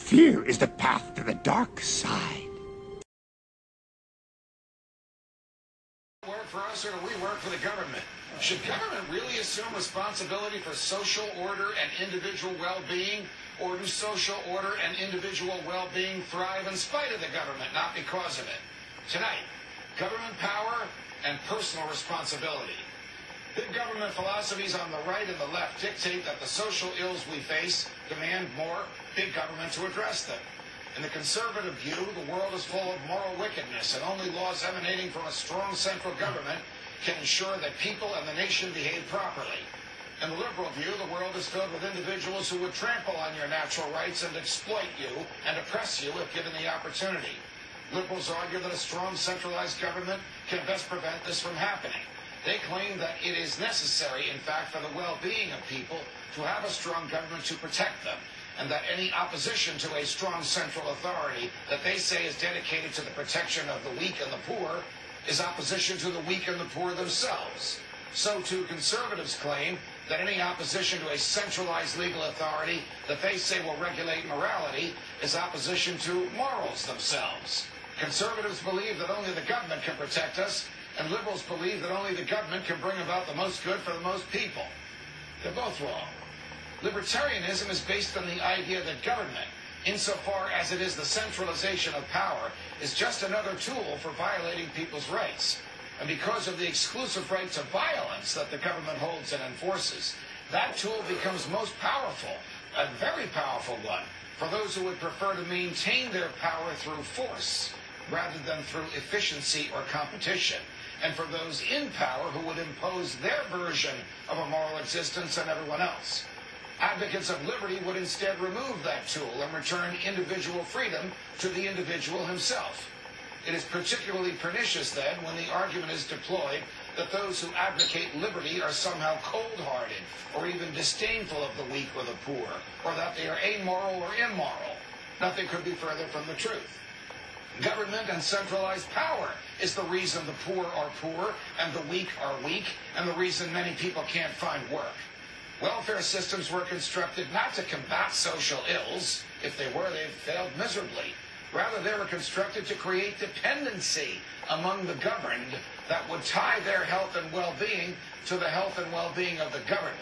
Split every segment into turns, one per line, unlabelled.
Fear is the path to the dark side.
Work for us or do we work for the government? Should government really assume responsibility for social order and individual well-being? Or do social order and individual well-being thrive in spite of the government, not because of it? Tonight, government power and personal responsibility. Big government philosophies on the right and the left dictate that the social ills we face demand more big government to address them. In the conservative view, the world is full of moral wickedness, and only laws emanating from a strong central government can ensure that people and the nation behave properly. In the liberal view, the world is filled with individuals who would trample on your natural rights and exploit you and oppress you if given the opportunity. Liberals argue that a strong centralized government can best prevent this from happening. They claim that it is necessary, in fact, for the well-being of people to have a strong government to protect them, and that any opposition to a strong central authority that they say is dedicated to the protection of the weak and the poor is opposition to the weak and the poor themselves. So too, conservatives claim that any opposition to a centralized legal authority that they say will regulate morality is opposition to morals themselves. Conservatives believe that only the government can protect us, and liberals believe that only the government can bring about the most good for the most people. They're both wrong. Libertarianism is based on the idea that government, insofar as it is the centralization of power, is just another tool for violating people's rights. And because of the exclusive right to violence that the government holds and enforces, that tool becomes most powerful, a very powerful one, for those who would prefer to maintain their power through force rather than through efficiency or competition, and for those in power who would impose their version of a moral existence on everyone else. Advocates of liberty would instead remove that tool and return individual freedom to the individual himself. It is particularly pernicious, then, when the argument is deployed that those who advocate liberty are somehow cold-hearted or even disdainful of the weak or the poor, or that they are amoral or immoral. Nothing could be further from the truth. Government and centralized power is the reason the poor are poor and the weak are weak, and the reason many people can't find work. Welfare systems were constructed not to combat social ills. If they were, they've failed miserably. Rather, they were constructed to create dependency among the governed that would tie their health and well-being to the health and well-being of the government.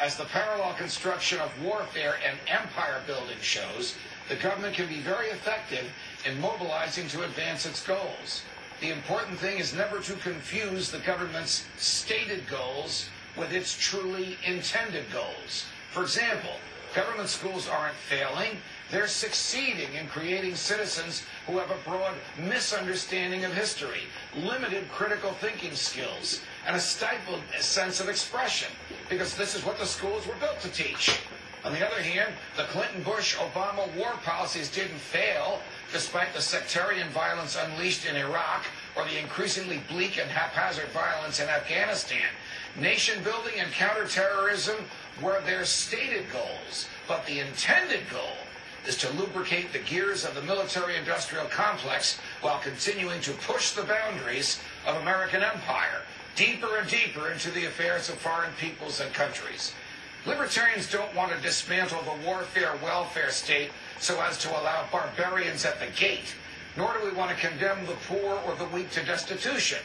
As the parallel construction of warfare and empire building shows, the government can be very effective in mobilizing to advance its goals. The important thing is never to confuse the government's stated goals with its truly intended goals. For example, government schools aren't failing, they're succeeding in creating citizens who have a broad misunderstanding of history, limited critical thinking skills, and a stifled sense of expression, because this is what the schools were built to teach. On the other hand, the Clinton-Bush-Obama war policies didn't fail, despite the sectarian violence unleashed in Iraq or the increasingly bleak and haphazard violence in Afghanistan. Nation building and counterterrorism were their stated goals, but the intended goal is to lubricate the gears of the military-industrial complex while continuing to push the boundaries of American empire deeper and deeper into the affairs of foreign peoples and countries. Libertarians don't want to dismantle the warfare-welfare state so as to allow barbarians at the gate, nor do we want to condemn the poor or the weak to destitution.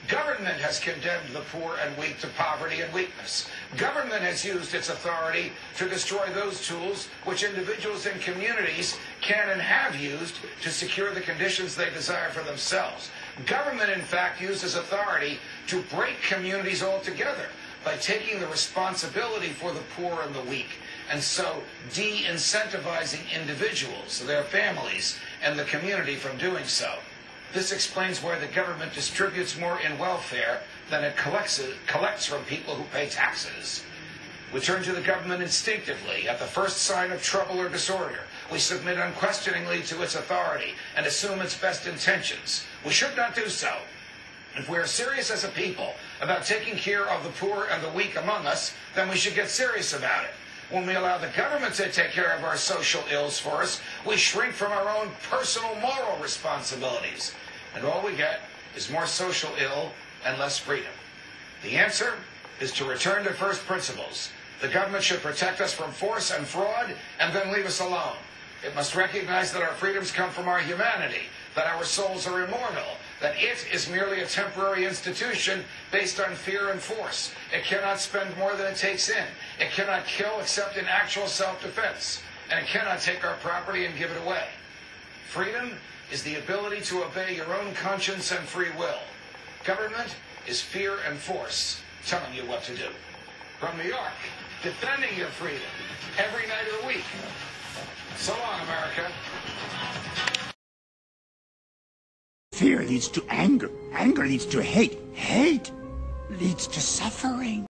Government has condemned the poor and weak to poverty and weakness. Government has used its authority to destroy those tools which individuals and communities can and have used to secure the conditions they desire for themselves. Government, in fact, uses authority to break communities altogether by taking the responsibility for the poor and the weak, and so de-incentivizing individuals, their families, and the community from doing so. This explains why the government distributes more in welfare than it collects from people who pay taxes. We turn to the government instinctively at the first sign of trouble or disorder. We submit unquestioningly to its authority and assume its best intentions. We should not do so. If we are serious as a people about taking care of the poor and the weak among us, then we should get serious about it. When we allow the government to take care of our social ills for us, we shrink from our own personal moral responsibilities. And all we get is more social ill and less freedom. The answer is to return to first principles. The government should protect us from force and fraud and then leave us alone. It must recognize that our freedoms come from our humanity, that our souls are immortal, that it is merely a temporary institution based on fear and force. It cannot spend more than it takes in. It cannot kill except in actual self-defense. And it cannot take our property and give it away. Freedom is the ability to obey your own conscience and free will. Government is fear and force telling you what to do. From New York, defending your freedom every night of the week. So long, America.
Fear leads to anger. Anger leads to hate. Hate leads to suffering.